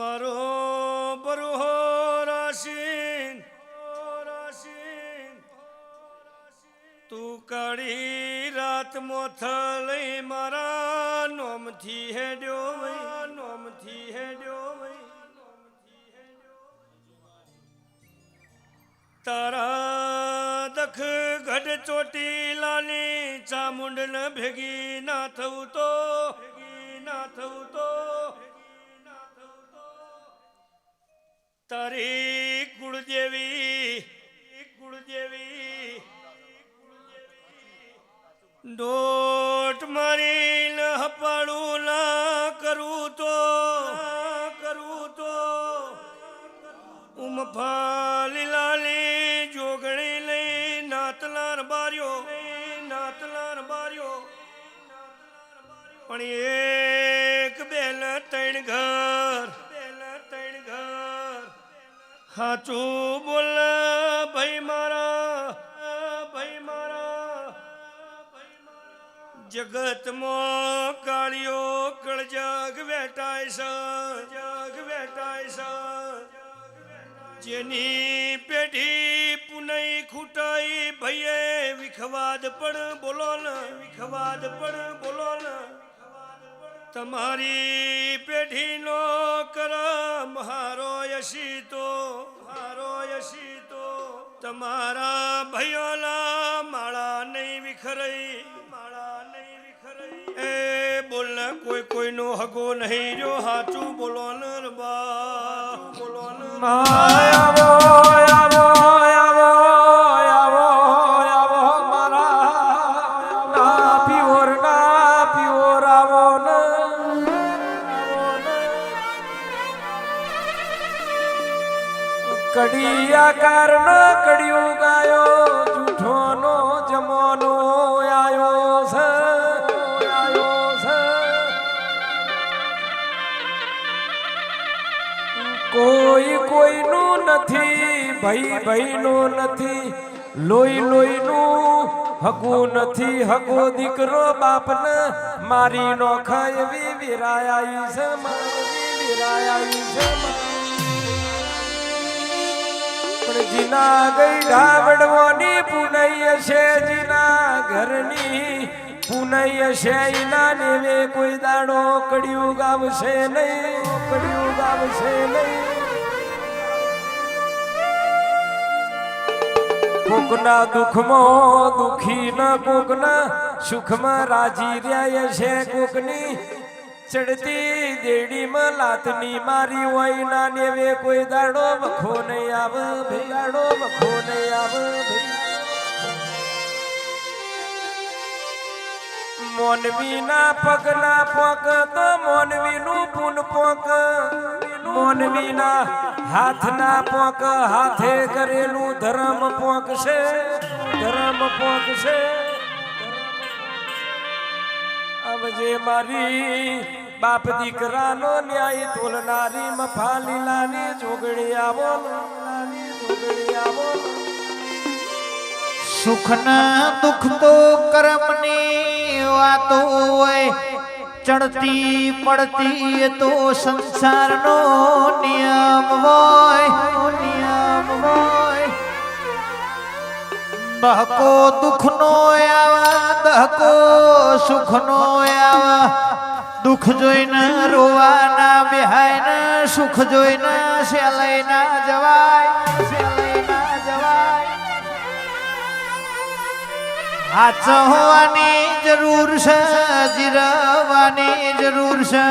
બરોબર હો રાશિન તું કાળી રાત મોથલઈ મારા નોમથી હેડ્યો તારા દખ ગઢ ચોટીલાની ચામુંડન ભેગી ના થવું તો તારી કુળદેવી દોટ મારીને હપાડું ના કરું તો ઉમફાલી લાલી જોગણી લઈ નાતલાર બાર્યો પણ એક બેન ત્રણ ઘર હાચું બોલ ભાઈ મારા જગતમાં કાળિયો કળજગ વેટાય છે જેની પેઢી પુનઈ ખૂટાઈ ભઈએ વિખવાદ પણ બોલો ને તમારી પેઢીનો કરમ હારો યશી તો તમારા ભાઈઓના માળા નહીં વિખરાઈ એ બોલ ને કોઈનો હગો નહીં જો હાચું બોલો ને કડિયા કારણ કડિયું ગાયો જૂઠોનો જમોનો આયો છે કોઈનું નથી ભાઈનું નથી લોહીનું હગું નથી હગો દીકરો બાપને મારી નો ખાયવી વિરાયા છે પણ જીના ગઈઢા વડવાની પુનઈ છે જીના ઘરની પુનઈ છે એના નેવે કોઈ દાડો કડિયું ગાવશે નહીં કોકના દુઃખમાં દુખી ન કોકના સુખમાં રાજી રહ્યા છે કોકની ચડતી દેડીમાં લાતની મારી હોય ના નેવે કોઈ દાડો વખો નહીં આવે મોનવીના પગના પોક તો મોનવીનું પૂન પોક મોનવીના હાથના પોક હાથે કરેલું ધર્મ પોક છે અબજે મારી બાપ દીકરાનો ન્યાય તોલનારી મફાલી લાની જોગણી આવો સુખના દુઃખ તો કર્મની વાતો હોય ચડતી પડતી તો સંસારનો નિયમ હોય દહકો દુઃખનો આવા દહકો સુખનો આવા દુઃખ જોઈને રોવાના બેહાયને સુખ જોઈને સેલાઈ ના જવાય હાચવાની જરૂર છે જીરવાની જરૂર છે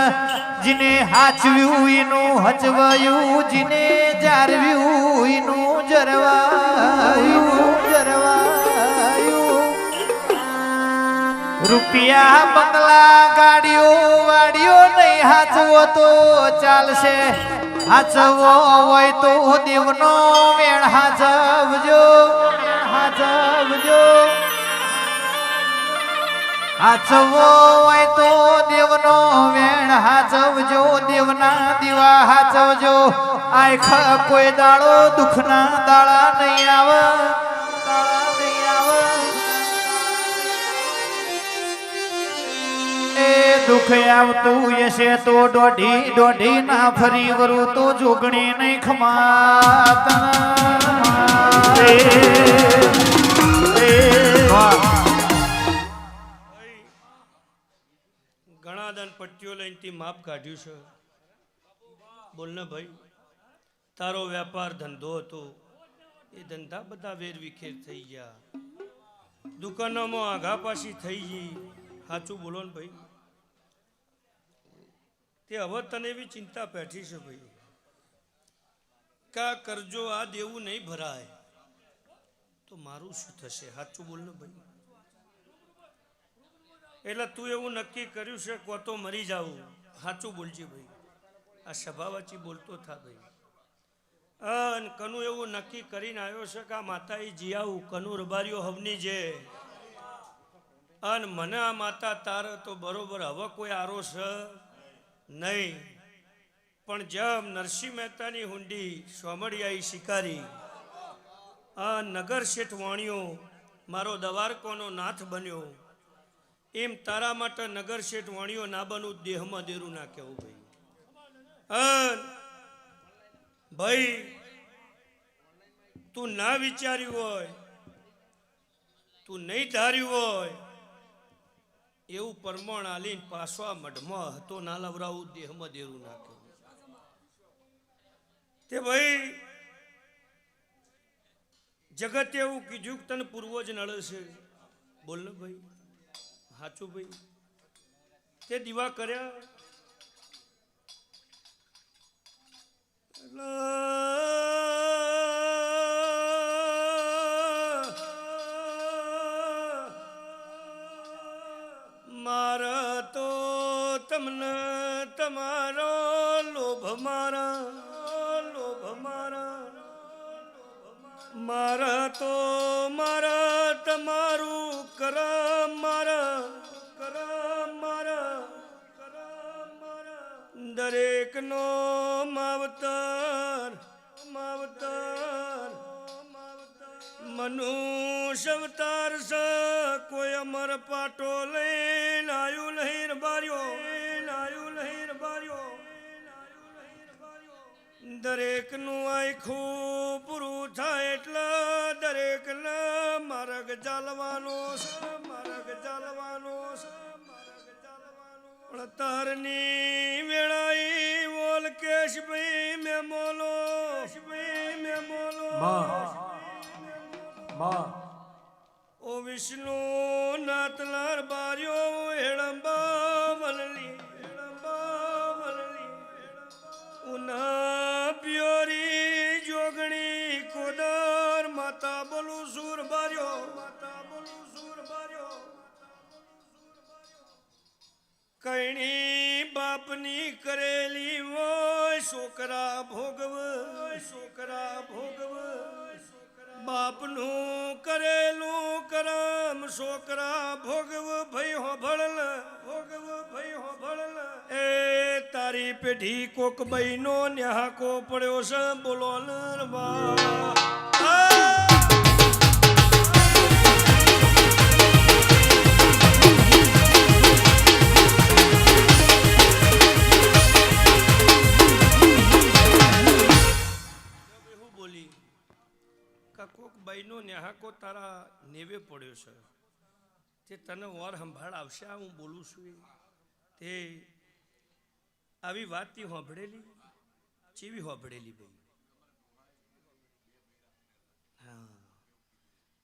જીને હાચવ્યું એનું હચવાયું જીને જારવ્યું એનું જરવાયું રૂપિયા બંગલા ગાડીઓ વાડીઓ નહીં હાચવો તો ચાલશે હાચવો હોય તો દેવનો મેળ હાચવજો હાચવો હોય તો દેવનો વેણ હાચવજો દેવના દીવા હાચવજો આખ કોઈ દાડો દુઃખના દાડા નહીં આવે દુઃખ આવતું હશે તો દોઢી ના ફરી વરું તો જોગણી નહીં ઘણા દાન પટ્ટીઓ લઈને તે માપ કાઢ્યું છે. બોલ ને ભાઈ, તારો વેપાર ધંધો હતો એ ધંધા બધા વેરવિખેર થઈ ગયા, દુકાનોમાં આઘા પાછી થઈ ગઈ. સાચું બોલો ને ભાઈ. તે હવે તને એવી ચિંતા બેઠી છે ભાઈ, કા કરજો આ દેવું નહીં ભરાય તો મારું શું થશે? સાચું બોલ ને ભાઈ. એટલે તું એવું નક્કી કર્યું છે કો તો મરી જાવું. સાચું બોલજે ભાઈ, આ સભાવાચી બોલતો થા ભાઈ. અને કનુ એવું નક્કી કરીને આવ્યો છે કે આ માતા એ જીયાવું કનુ રબારીઓ હવની જે, અને મને આ માતા તાર તો બરોબર હવે કોઈ આરો છે નહીં. પણ જેમ નરસિંહ મહેતાની હુંડી સોમડિયાઈ શિકારી આ નગર શેઠ વાણિયો મારો દવારકોનો નાથ બન્યો, એમ તારા માટે નગર શેઠ વાણિયો ના બનવું દેહમાં દેરું ના કહેવું ભાઈ. ભાઈ તું ના વિચાર્યું હોય, તું નહીં ધાર્યું હોય એવું પરમાણ આલીને પાછો આ મઢમાં હતો ના લવરાવું દેહમાં દેરું ના કહેવું. તે ભાઈ જગત એવું કીધું કે તને પૂર્વજ નળે છે. બોલ ને ભાઈ, સાચું ભાઈ. તે દીવા કર્યા મારા તો તમને તમારો લોભ મારા તો મારા તમારું કરમ મારા દરેકનો માવતર મનુષ્ય અવતાર છે. કોઈ અમર પાટો લઈને આયુ નહીં બાર્યો, દરેકનું આખું પૂરું થાય એટલે દરેકને માર્ગ ચાલવાનો પણ તારની વેળાઈ બોલ કેશ ભાઈ મેં બોલો ઓ વિષ્ણુ નાતલાર બાર્યો હેડંબા વલલી ઉના પિયોરી જોગણી કોદર માતા બોલું સુર બાર્યો કઈની બાપની કરેલી હોય છોકરા ભોગવ બાપનું કરેલું કરમ છોકરા ભોગવ ભાઈ હોભળલ એ તારી પેઢી કોક બઈનો ન્યાકો પડ્યો છે. બોલો બોલી કોક બઈનો ન્યાકો તારા નેવે પડ્યો છે, તે તને ઓર સંભાળ આવશે. હું બોલું છું તે આવી વાત તી હોભળેલી ચેવી હોભળેલી ભાઈ. હા,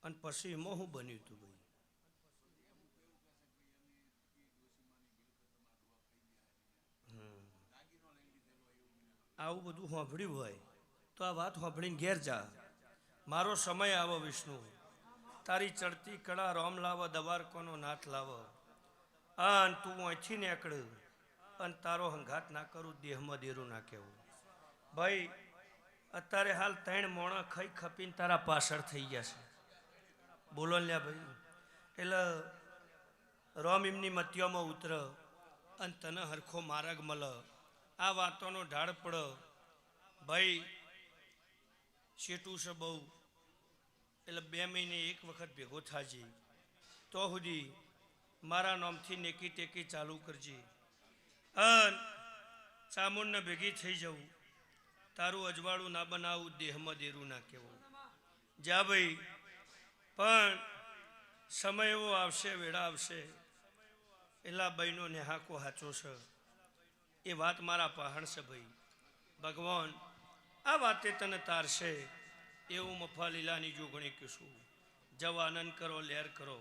અને પછી એમાં હું બન્યું હતું ભાઈ. આવું બધું હોભળ્યું હોય તો આ વાત હોભળીને ઘેર જા. મારો સમય આવો વિષ્ણુ, તારી ચડતી કળા રોમ લાવ, દવારકોનો નાથ લાવ, અને તું અહીંથી નીકળ અને તારો હંઘાત ના કરું દેહમાં દેરું ના કહેવું. ભાઈ અત્યારે હાલ 3 મોણા ખાઈ ખપીને તારા પાછળ થઈ ગયા છે. બોલો લ્યા ભાઈ. એટલે રોમ એમની મતિયામાં ઉતર અને તને હરખો માર્ગ મળે. આ વાતોનો ઢાળ પડ ભાઈ. શેટું છે બહુ, એટલે 2 મહિને એક વખત ભેગો થાજી તો સુધી મારા નામથી નેકી ટેકી ચાલુ કરજે. અન ચામુંડને ભેગી થઈ જવું, તારું અજવાળું ના બનાવવું, દેહમાં દેરું ના કહેવું. જા ભાઈ, પણ સમય એવો આવશે, વેળા આવશે, એટલા બહેનો નેહાકો હાચો છે. એ વાત મારા પહાણ છે ભાઈ. ભગવાન આ વાતે તને તારશે એવું મફા લીલાની જોગણી કહીશું. જવ આનંદ કરો, લહેર કરો,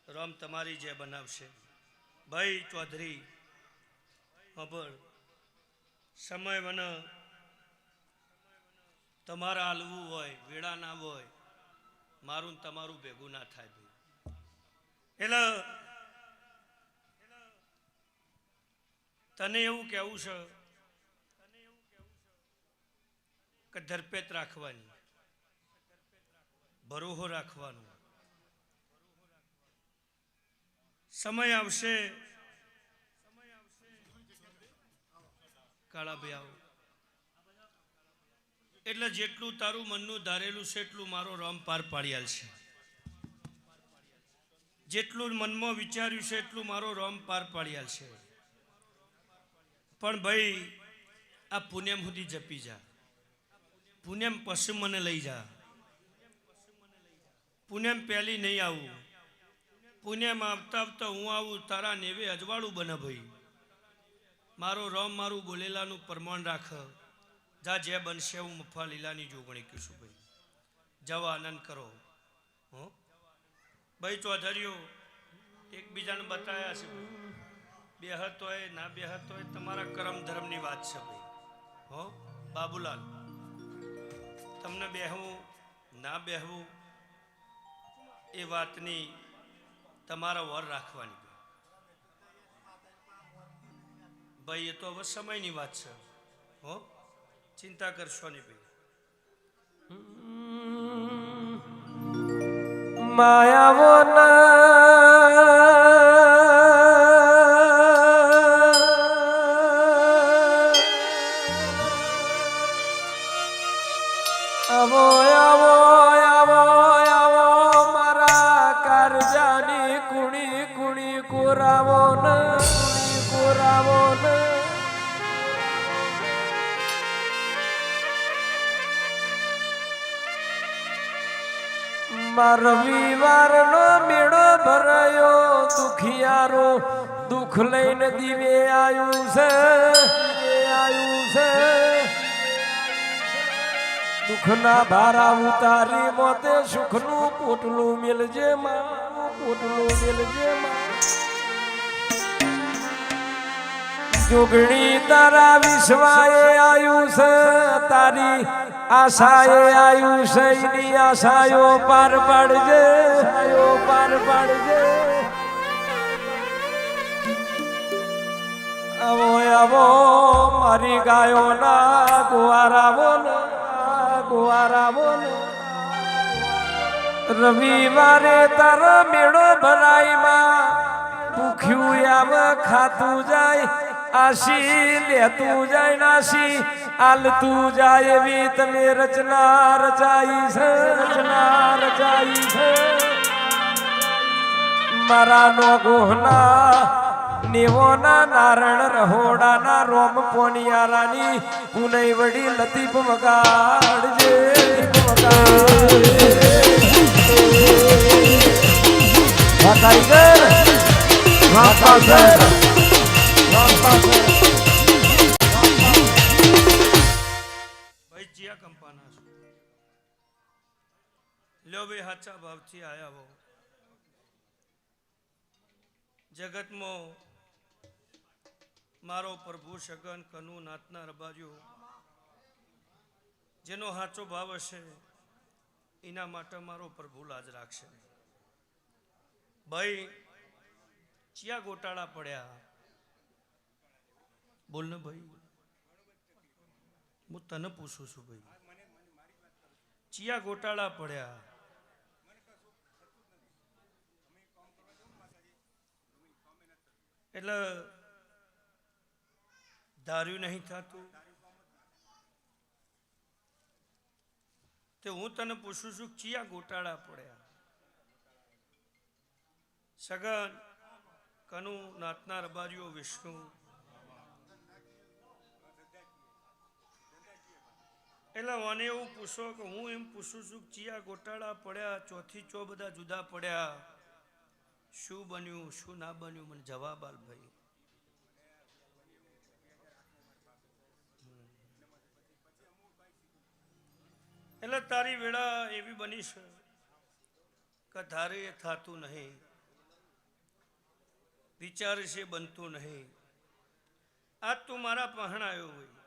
રામ તમારી જે બનાવશે. ભાઈ ચૌધરી ખબર સમય મને તમારે હાલવું હોય, વેળા ના હોય, મારું ને તમારું ભેગું ના થાય ભાઈ. એટલે તને એવું કહેવું છે કે ધરપેત રાખવાની, ભરોહો રાખવાનો. સમય આવશે, કાળાભાઈ આવો, એટલે જેટલું તારું મનનું ધારેલું છે એટલું મારો રામ પાર પાડી આલશે. જેટલું મનમાં વિચાર્યું છે એટલું મારો રામ પાર પાડી આલશે. પણ ભાઈ આ પુણ્યમ સુધી જપી જા, પુણ્યમ પછી મને લઈ જા. પુણ્યમ પહેલી નહીં આવું, પુણ્યમ આવતા આવતા હું આવું, તારા નેવે અજવાળું બને ભાઈ. મારો રામ મારું બોલેલાનું પ્રમાણ રાખ. જા જે બનશે હું મફા લીલાની જોગણી કહીશું ભાઈ. જવા આનંદ કરો. હો ભાઈ ચૌધરીઓ એકબીજાને બતાવ્યા છે ભાઈ. બેહત હોય ના બેહત હોય તમારા કરમ ધર્મની વાત છે ભાઈ. હો બાબુલાલ, તમને બેહવું ના બેહવું એ વાતની તમારા વર રાખવાની ભાઈ. એ તો હવે સમયની વાત છે. હો ચિંતા કરશો નહીં ભાઈ. માયાવો આવો આવો આવો આવો મારા કારજાની કુણી કુણી કોરાવો ને કુણી કોરાવો ને. રવિવારનો મેળો ભરાયો, દુખિયારો દુઃખ લઈને દીવે આવ્યું છે, આવ્યું છે. દુઃખના ભારા ઉતારી મોતે સુખનું પોટલું મેલજે માં, પોટલું મેલજે માં. જોગણી તારા વિશ્વાએ આવ્યું છે, તારી આશાએ આવ્યું છે, એની આશાયો પાર પાડજે, આશાયો પાર પાડજે. આવો આવો મારી ગાયોના ગુવારાવો ને, ગુવારાવો ને. રવિવારે તારો મેળો ભરાઈમાં ભૂખ્યું આમ ખાતું જાય, આશી લેતું જાય, નાશી આલતું જાય. એવી તમે રચના રચાઈ છે, રચના રચાઈ છે. મારા નો ગોહના નેવોના નારણ રહોડાના રોમ પોનિયારાની પુનઈ વડી લતીફ વગાડજે, વગાડજે. ટાઈગર ભાઈ જીયા કંપાના છો. લ્યો ભાઈ સાચા ભાવથી આયા હો. જગતમાં મારો પ્રભુ સગન કનુ નાથના રબાર્યો જેનો સાચો ભાવ હશે એના માટે મારો પ્રભુ લાજ રાખશે. ભાઈ ચિયા ગોટાળા પડ્યા બોલ ને ભાઈ. હું તને પૂછું છું ભાઈ, ચિયા ગોટાળા પડ્યા? એટલે ધાર્યું નહીં થતું તે હું તને પૂછું છું ચિયા ગોટાળા પડ્યા? સગન કનુ નાથના રબારીઓ વિષ્ણુ એટલે મને એવું પૂછો કે હું એમ પૂછું છું કે ચિયા ગોટાળા પડ્યા ચોથી ચો બધા જુદા પડ્યા શું બન્યું શું ના બન્યું મને જવાબ આલ ભાઈ. એટલે તારી વેળા એવી બની છે કે ધારે એ થતું નહીં, વિચાર છે બનતું નહીં. આજ તું મારા પહણ આવ્યો હોય